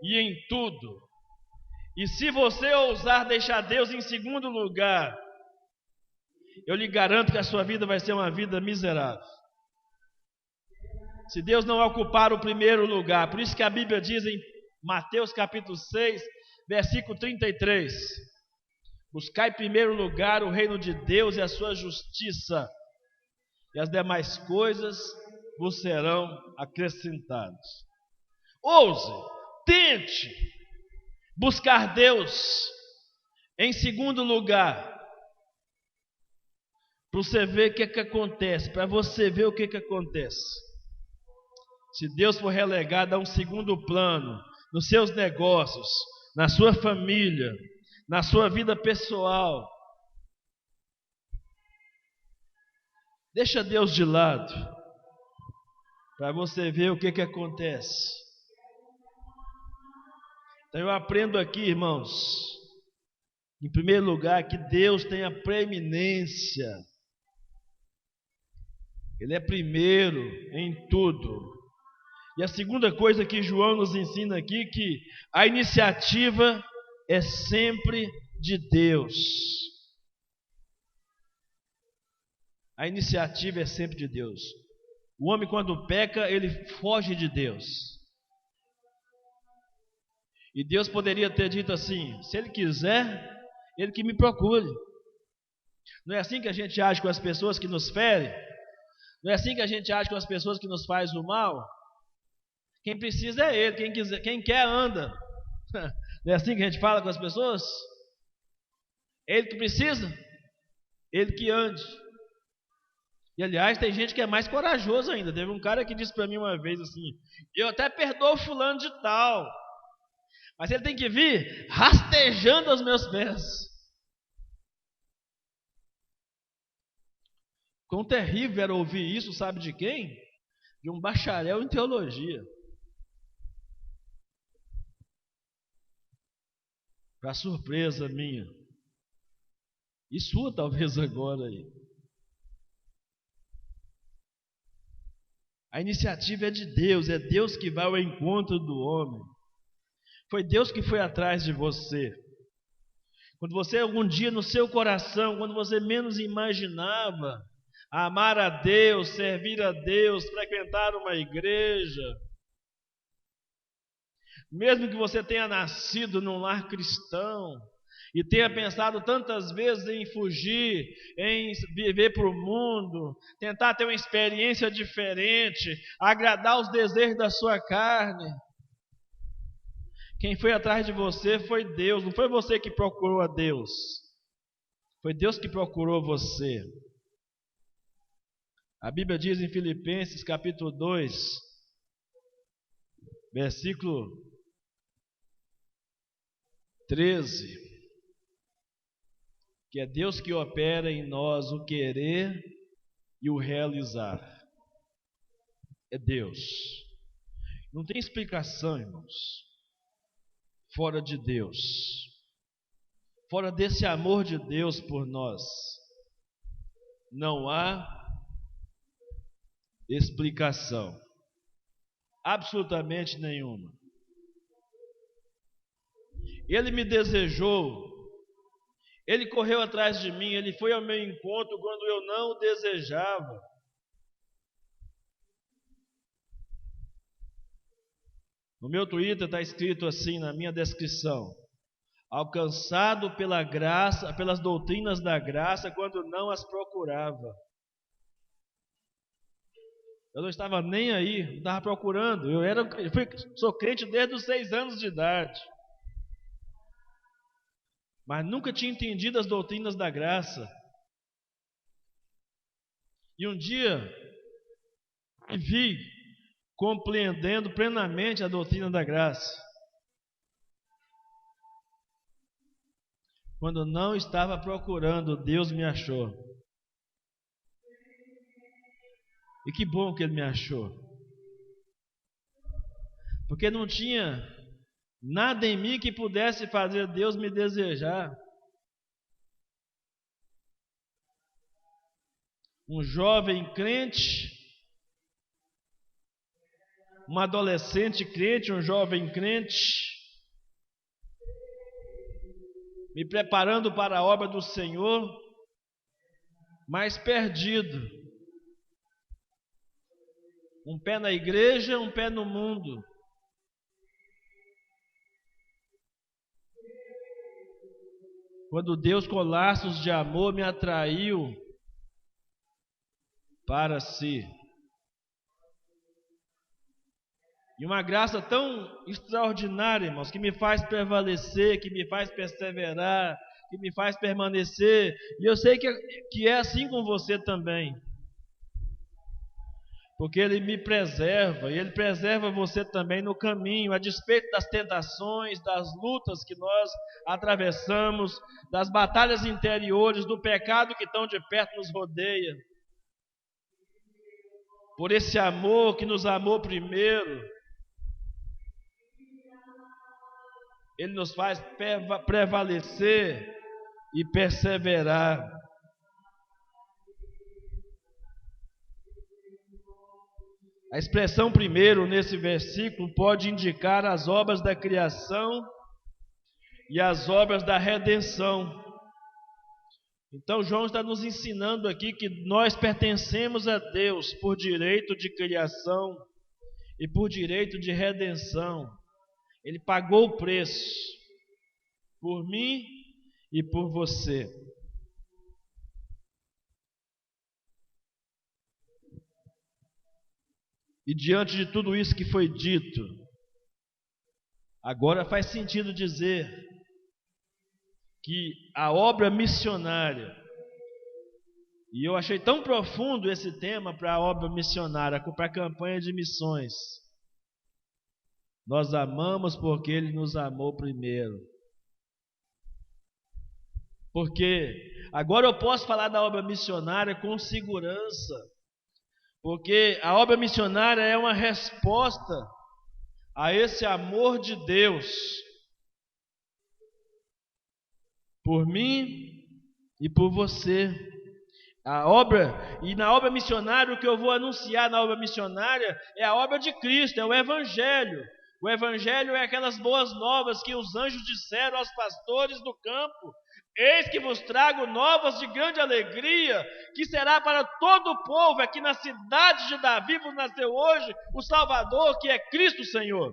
e em tudo. E se você ousar deixar Deus em segundo lugar, eu lhe garanto que a sua vida vai ser uma vida miserável. Se Deus não ocupar o primeiro lugar, por isso que a Bíblia diz em Mateus capítulo 6, versículo 33, buscai em primeiro lugar o reino de Deus e a sua justiça, e as demais coisas vos serão acrescentadas. Ouse, tente buscar Deus em segundo lugar, para você ver o que acontece, para você ver o que acontece. Se Deus for relegado a um segundo plano, nos seus negócios, na sua família, na sua vida pessoal, deixa Deus de lado, para você ver o que acontece. Então eu aprendo aqui, irmãos, em primeiro lugar, que Deus tem a preeminência. Ele é primeiro em tudo. E a segunda coisa que João nos ensina aqui, que a iniciativa é sempre de Deus. A iniciativa é sempre de Deus. O homem, quando peca, ele foge de Deus. E Deus poderia ter dito assim: se Ele quiser, Ele que me procure. Não é assim que a gente age com as pessoas que nos ferem? Não é assim que a gente age com as pessoas que nos fazem o mal? Quem precisa é Ele, quem quer anda. Não é assim que a gente fala com as pessoas? Ele que precisa, Ele que ande. E aliás, tem gente que é mais corajoso ainda. Teve um cara que disse para mim uma vez assim: eu até perdoo fulano de tal, mas ele tem que vir rastejando aos meus pés. Quão terrível era ouvir isso, sabe de quem? De um bacharel em teologia. Para surpresa minha, e sua talvez agora aí. A iniciativa é de Deus, é Deus que vai ao encontro do homem. Foi Deus que foi atrás de você. Quando você algum dia no seu coração, quando você menos imaginava, amar a Deus, servir a Deus, frequentar uma igreja, mesmo que você tenha nascido num lar cristão e tenha pensado tantas vezes em fugir, em viver para o mundo, tentar ter uma experiência diferente, agradar os desejos da sua carne, quem foi atrás de você foi Deus. Não foi você que procurou a Deus, foi Deus que procurou você. A Bíblia diz em Filipenses capítulo 2, versículo 13, que é Deus que opera em nós o querer e o realizar. É Deus. Não tem explicação, irmãos, fora de Deus. Fora desse amor de Deus por nós, não há explicação. Absolutamente nenhuma. Ele me desejou, Ele correu atrás de mim, Ele foi ao meu encontro quando eu não o desejava. No meu Twitter está escrito assim, na minha descrição: alcançado pela graça, pelas doutrinas da graça, quando não as procurava. Eu não estava nem aí, não estava procurando. Sou crente desde os 6 anos de idade, mas nunca tinha entendido as doutrinas da graça. E um dia me vi compreendendo plenamente a doutrina da graça, quando não estava procurando, Deus me achou. E que bom que Ele me achou, porque não tinha nada em mim que pudesse fazer Deus me desejar. Um jovem crente, um adolescente crente, um jovem crente, me preparando para a obra do Senhor, mas perdido. Um pé na igreja, um pé no mundo. Quando Deus, com laços de amor, me atraiu para si. E uma graça tão extraordinária, irmãos, que me faz prevalecer, que me faz perseverar, que me faz permanecer. E eu sei que é assim com você também. Porque Ele me preserva, e Ele preserva você também no caminho, a despeito das tentações, das lutas que nós atravessamos, das batalhas interiores, do pecado que tão de perto nos rodeia. Por esse amor que nos amou primeiro, Ele nos faz prevalecer e perseverar. A expressão primeiro nesse versículo pode indicar as obras da criação e as obras da redenção. Então João está nos ensinando aqui que nós pertencemos a Deus por direito de criação e por direito de redenção. Ele pagou o preço por mim e por você. E diante de tudo isso que foi dito, agora faz sentido dizer que a obra missionária, e eu achei tão profundo esse tema para a obra missionária, para a campanha de missões. Nós amamos porque Ele nos amou primeiro. Porque agora eu posso falar da obra missionária com segurança. Porque a obra missionária é uma resposta a esse amor de Deus por mim e por você. Na obra missionária, o que eu vou anunciar na obra missionária é a obra de Cristo, é o Evangelho. O Evangelho é aquelas boas novas que os anjos disseram aos pastores do campo: eis que vos trago novas de grande alegria, que será para todo o povo. Aqui na cidade de Davi vos nasceu hoje o Salvador, que é Cristo Senhor.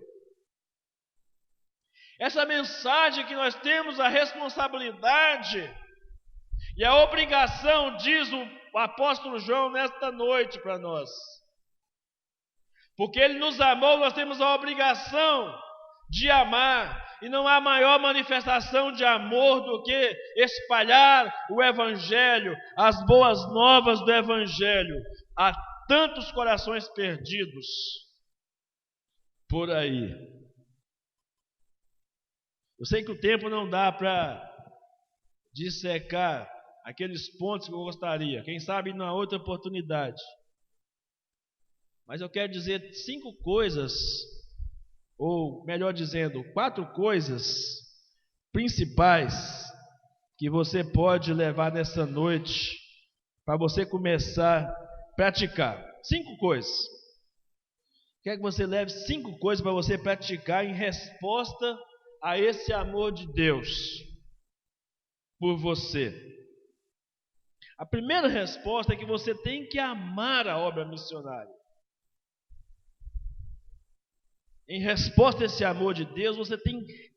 Essa mensagem que nós temos a responsabilidade e a obrigação, diz o apóstolo João nesta noite para nós. Porque Ele nos amou, nós temos a obrigação de amar. E não há maior manifestação de amor do que espalhar o Evangelho, as boas novas do Evangelho, a tantos corações perdidos por aí. Eu sei que o tempo não dá para dissecar aqueles pontos que eu gostaria, quem sabe numa outra oportunidade. Mas eu quero dizer 5 coisas, ou melhor dizendo, 4 coisas principais que você pode levar nessa noite para você começar a praticar. 5 coisas. Quero que você leve 5 coisas para você praticar em resposta a esse amor de Deus por você. A primeira resposta é que você tem que amar a obra missionária. Em resposta a esse amor de Deus, você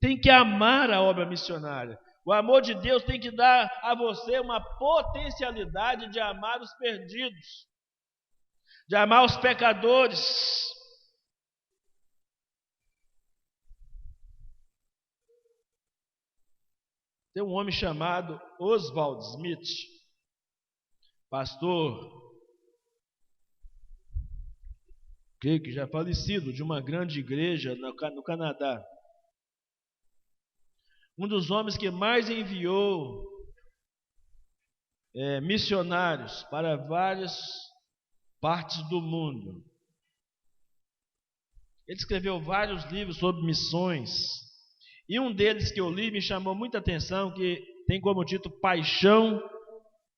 tem que amar a obra missionária. O amor de Deus tem que dar a você uma potencialidade de amar os perdidos, de amar os pecadores. Tem um homem chamado Oswald Smith, pastor, creio que já falecido, de uma grande igreja no Canadá. Um dos homens que mais enviou missionários para várias partes do mundo. Ele escreveu vários livros sobre missões. E um deles que eu li me chamou muita atenção, que tem como título Paixão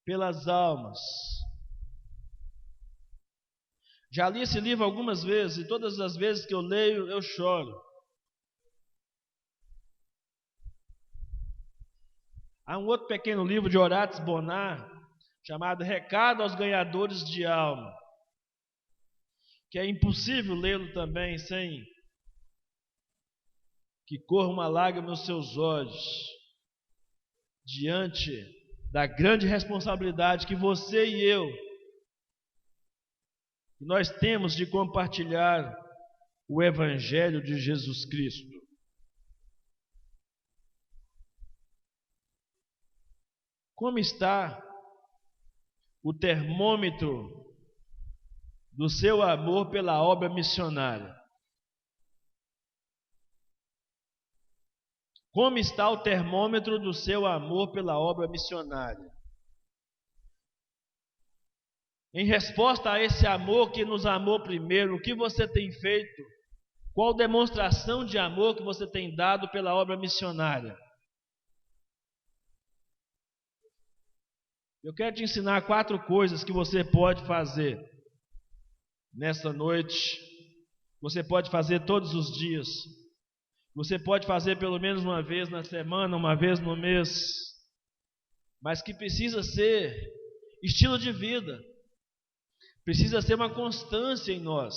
pelas Almas. Já li esse livro algumas vezes, e todas as vezes que eu leio, eu choro. Há um outro pequeno livro de Horace Bonar, chamado Recado aos Ganhadores de Alma, que é impossível lê-lo também sem que corra uma lágrima nos seus olhos, diante da grande responsabilidade que você e eu, nós temos de compartilhar o Evangelho de Jesus Cristo. Como está o termômetro do seu amor pela obra missionária? Como está o termômetro do seu amor pela obra missionária? Em resposta a esse amor que nos amou primeiro, o que você tem feito? Qual demonstração de amor que você tem dado pela obra missionária? Eu quero te ensinar 4 coisas que você pode fazer nessa noite. Você pode fazer todos os dias. Você pode fazer pelo menos uma vez na semana, uma vez no mês. Mas que precisa ser estilo de vida. Precisa ser uma constância em nós.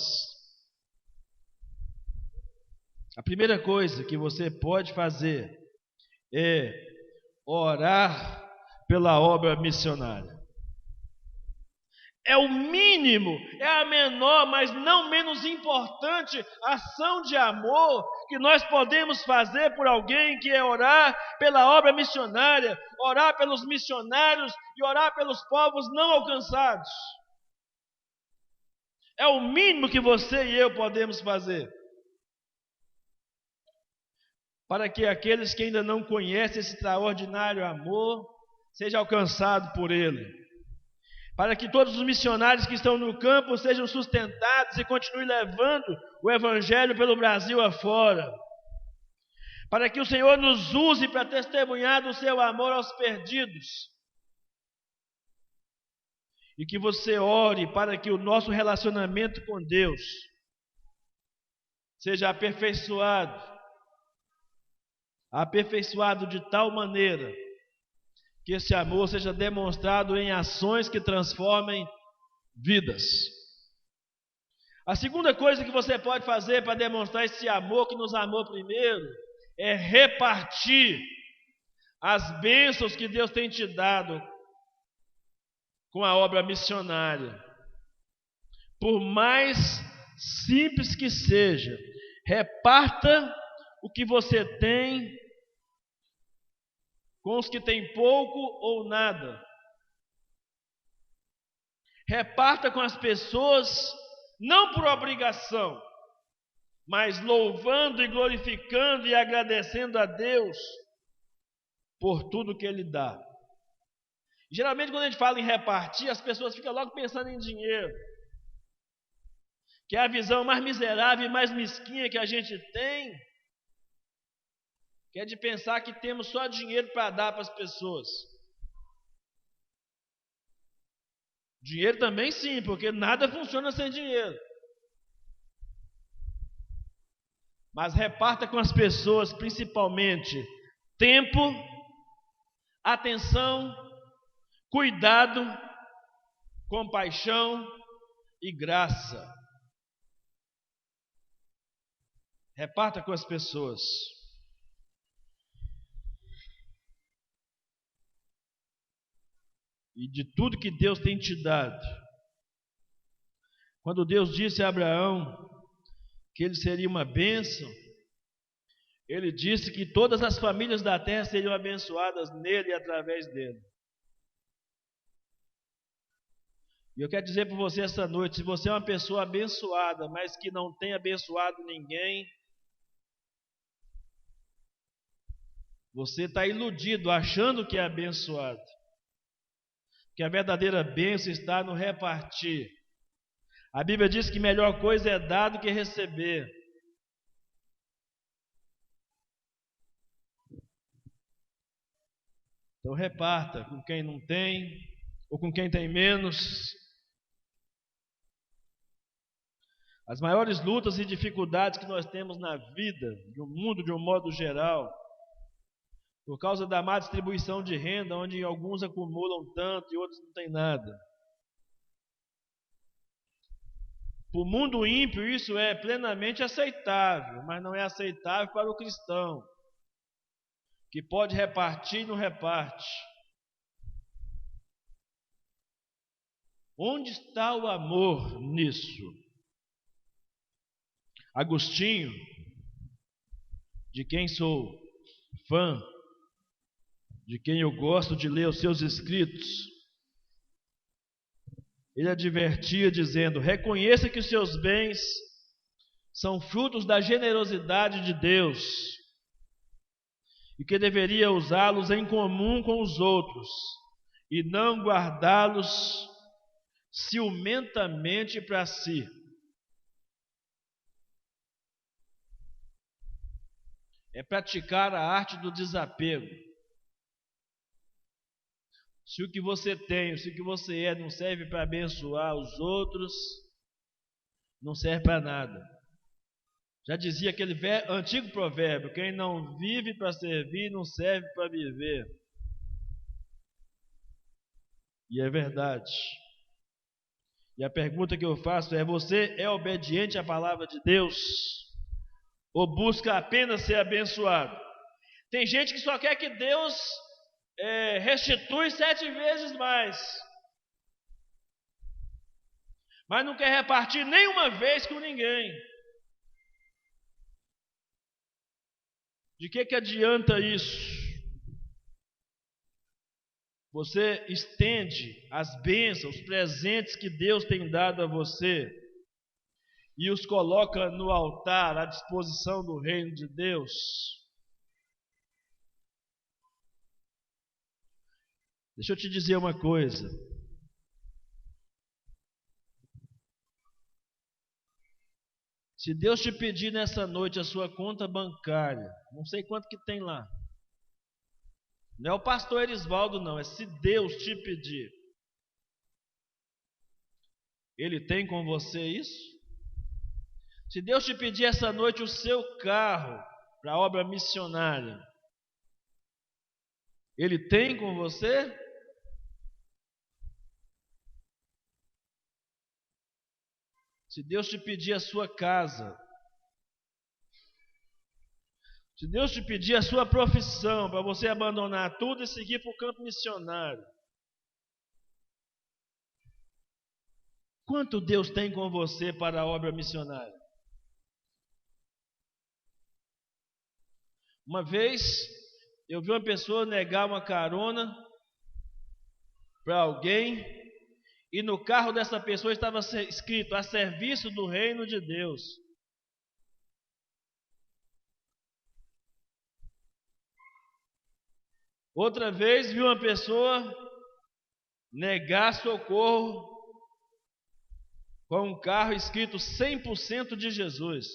A primeira coisa que você pode fazer é orar pela obra missionária. É o mínimo, é a menor, mas não menos importante ação de amor que nós podemos fazer por alguém, que é orar pela obra missionária, orar pelos missionários e orar pelos povos não alcançados. É o mínimo que você e eu podemos fazer, para que aqueles que ainda não conhecem esse extraordinário amor sejam alcançados por ele. Para que todos os missionários que estão no campo sejam sustentados e continuem levando o Evangelho pelo Brasil afora. Para que o Senhor nos use para testemunhar do seu amor aos perdidos. E que você ore para que o nosso relacionamento com Deus seja aperfeiçoado de tal maneira que esse amor seja demonstrado em ações que transformem vidas. A segunda coisa que você pode fazer para demonstrar esse amor que nos amou primeiro é repartir as bênçãos que Deus tem te dado com a obra missionária. Por mais simples que seja, reparta o que você tem com os que têm pouco ou nada. Reparta com as pessoas, não por obrigação, mas louvando e glorificando e agradecendo a Deus por tudo que Ele dá. Geralmente, quando a gente fala em repartir, as pessoas ficam logo pensando em dinheiro, que é a visão mais miserável e mais mesquinha que a gente tem, que é de pensar que temos só dinheiro para dar para as pessoas. Dinheiro também sim, porque nada funciona sem dinheiro. Mas reparta com as pessoas, principalmente, tempo, atenção, cuidado, compaixão e graça. Reparta com as pessoas. E de tudo que Deus tem te dado. Quando Deus disse a Abraão que ele seria uma bênção, ele disse que todas as famílias da terra seriam abençoadas nele e através dele. E eu quero dizer para você essa noite, se você é uma pessoa abençoada, mas que não tem abençoado ninguém, você está iludido, achando que é abençoado. Que a verdadeira bênção está no repartir. A Bíblia diz que melhor coisa é dar do que receber. Então reparta com quem não tem, ou com quem tem menos. As maiores lutas e dificuldades que nós temos na vida, no mundo de um modo geral, por causa da má distribuição de renda, onde alguns acumulam tanto e outros não têm nada. Para o mundo ímpio isso é plenamente aceitável, mas não é aceitável para o cristão, que pode repartir e não reparte. Onde está o amor nisso? Agostinho, de quem sou fã, de quem eu gosto de ler os seus escritos, ele advertia dizendo: reconheça que os seus bens são frutos da generosidade de Deus e que deveria usá-los em comum com os outros e não guardá-los ciumentamente para si. É praticar a arte do desapego. Se o que você tem, se o que você é não serve para abençoar os outros, não serve para nada. Já dizia aquele antigo provérbio: quem não vive para servir, não serve para viver. E é verdade. E a pergunta que eu faço é: você é obediente à palavra de Deus? Ou busca apenas ser abençoado? Tem gente que só quer que Deus restitui 7 vezes mais, mas não quer repartir nenhuma vez com ninguém. De que adianta isso? Você estende as bênçãos, os presentes que Deus tem dado a você e os coloca no altar à disposição do reino de Deus. Deixa eu te dizer uma coisa. Se Deus te pedir nessa noite a sua conta bancária, não sei quanto que tem lá. Não é o pastor Erisvaldo não, é se Deus te pedir. Ele tem com você isso? Se Deus te pedir essa noite o seu carro para a obra missionária, Ele tem com você? Se Deus te pedir a sua casa, se Deus te pedir a sua profissão para você abandonar tudo e seguir para o campo missionário, quanto Deus tem com você para a obra missionária? Uma vez eu vi uma pessoa negar uma carona para alguém e no carro dessa pessoa estava escrito: a serviço do reino de Deus. Outra vez vi uma pessoa negar socorro com um carro escrito 100% de Jesus.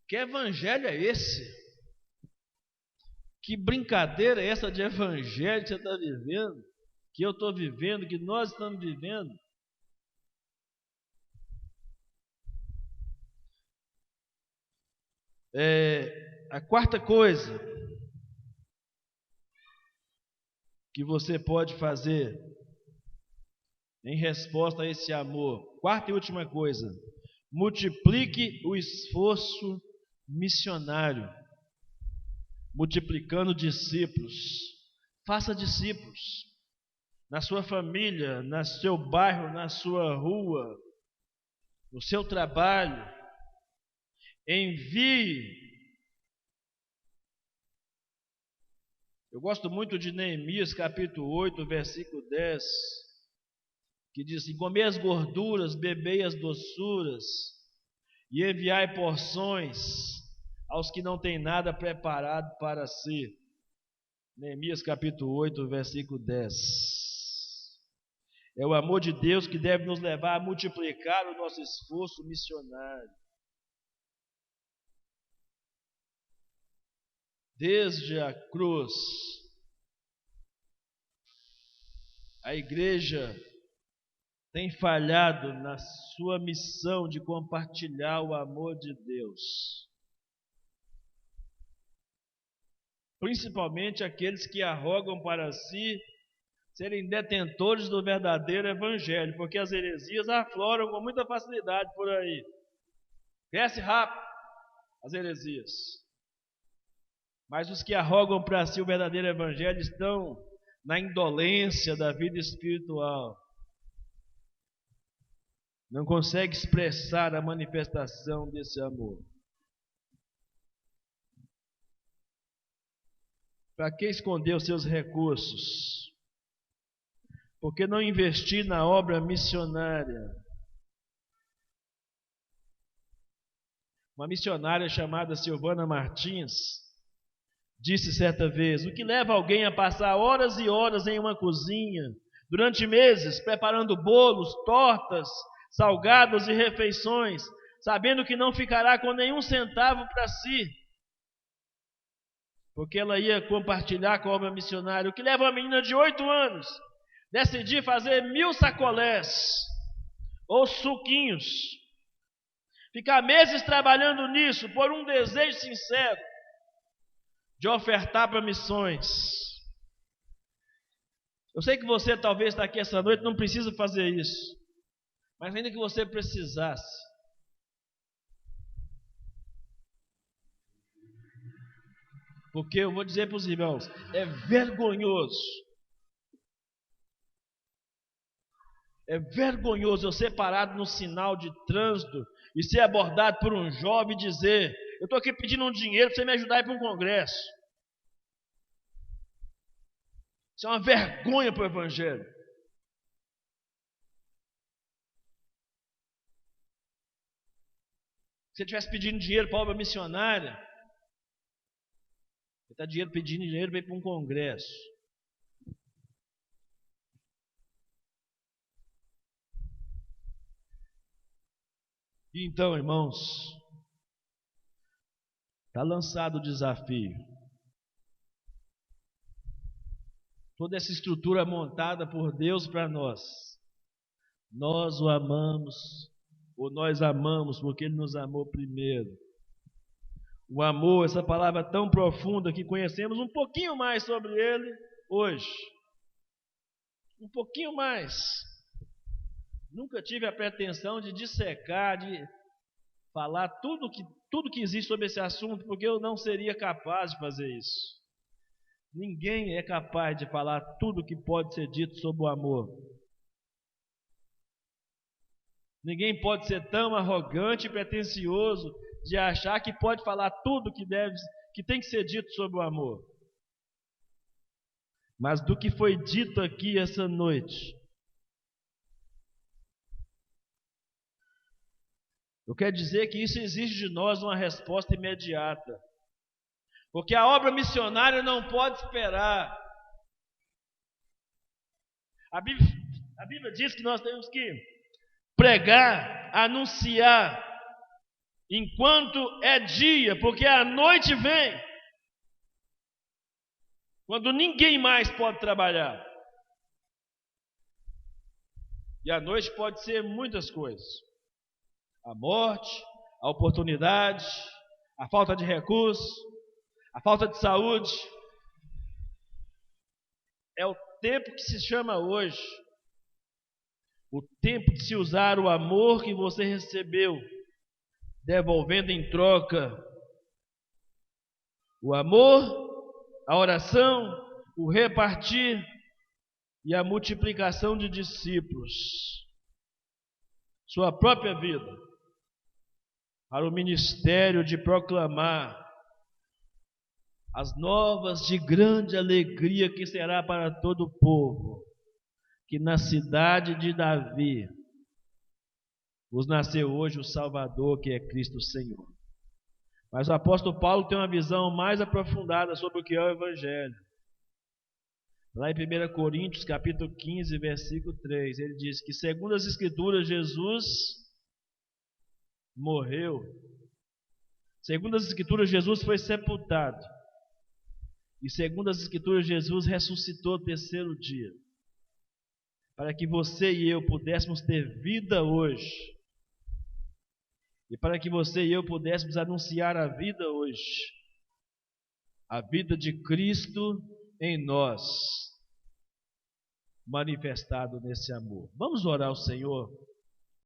Que evangelho é esse? Que brincadeira é essa de evangelho que você está vivendo? Que eu estou vivendo, que nós estamos vivendo? A quarta coisa que você pode fazer em resposta a esse amor, quarta e última coisa: multiplique o esforço missionário, multiplicando discípulos. Faça discípulos na sua família, no seu bairro, na sua rua, no seu trabalho. Envie. Eu gosto muito de Neemias capítulo 8, versículo 10, que diz assim: comei as gorduras, bebei as doçuras, e enviai porções aos que não têm nada preparado para si. Neemias capítulo 8, versículo 10. É o amor de Deus que deve nos levar a multiplicar o nosso esforço missionário. Desde a cruz, a igreja tem falhado na sua missão de compartilhar o amor de Deus. Principalmente aqueles que arrogam para si serem detentores do verdadeiro evangelho, porque as heresias afloram com muita facilidade por aí. Cresce rápido as heresias. Mas os que arrogam para si o verdadeiro evangelho estão na indolência da vida espiritual. Não consegue expressar a manifestação desse amor. Para que esconder os seus recursos? Por que não investir na obra missionária? Uma missionária chamada Silvana Martins disse certa vez: o que leva alguém a passar horas e horas em uma cozinha, durante meses, preparando bolos, tortas, salgados e refeições, sabendo que não ficará com nenhum centavo para si, porque ela ia compartilhar com a obra missionária? O que leva uma menina de 8 anos decidir fazer 1000 sacolés ou suquinhos, ficar meses trabalhando nisso por um desejo sincero de ofertar para missões? Eu sei que você talvez está aqui essa noite, não precisa fazer isso, mas ainda que você precisasse, porque eu vou dizer para os irmãos, é vergonhoso eu ser parado no sinal de trânsito e ser abordado por um jovem e dizer: eu estou aqui pedindo um dinheiro para você me ajudar a ir para um congresso. Isso é uma vergonha para o evangelho. Se você estivesse pedindo dinheiro para a obra missionária, você está pedindo dinheiro para ir para um congresso. E então, irmãos, está lançado o desafio. Toda essa estrutura montada por Deus para nós, nós o amamos, ou nós amamos porque Ele nos amou primeiro. O amor, essa palavra tão profunda que conhecemos um pouquinho mais sobre ele hoje. Um pouquinho mais. Nunca tive a pretensão de dissecar, de falar tudo que existe sobre esse assunto, porque eu não seria capaz de fazer isso. Ninguém é capaz de falar tudo que pode ser dito sobre o amor. Ninguém pode ser tão arrogante e pretensioso de achar que pode falar tudo que tem que ser dito sobre o amor. Mas do que foi dito aqui essa noite, eu quero dizer que isso exige de nós uma resposta imediata. Porque a obra missionária não pode esperar. A Bíblia diz que nós temos que pregar, anunciar, enquanto é dia, porque a noite vem, quando ninguém mais pode trabalhar. E a noite pode ser muitas coisas: a morte, a oportunidade, a falta de recursos, a falta de saúde. É o tempo que se chama hoje, o tempo de se usar o amor que você recebeu, devolvendo em troca o amor, a oração, o repartir e a multiplicação de discípulos. Sua própria vida para o ministério de proclamar as novas de grande alegria que será para todo o povo, que na cidade de Davi vos nasceu hoje o Salvador, que é Cristo Senhor. Mas o apóstolo Paulo tem uma visão mais aprofundada sobre o que é o Evangelho. Lá em 1 Coríntios, capítulo 15, versículo 3, ele diz que, segundo as Escrituras, Jesus morreu. Segundo as Escrituras, Jesus foi sepultado. E segundo as Escrituras, Jesus ressuscitou no terceiro dia, para que você e eu pudéssemos ter vida hoje, e para que você e eu pudéssemos anunciar a vida hoje, a vida de Cristo em nós, manifestado nesse amor. Vamos orar ao Senhor.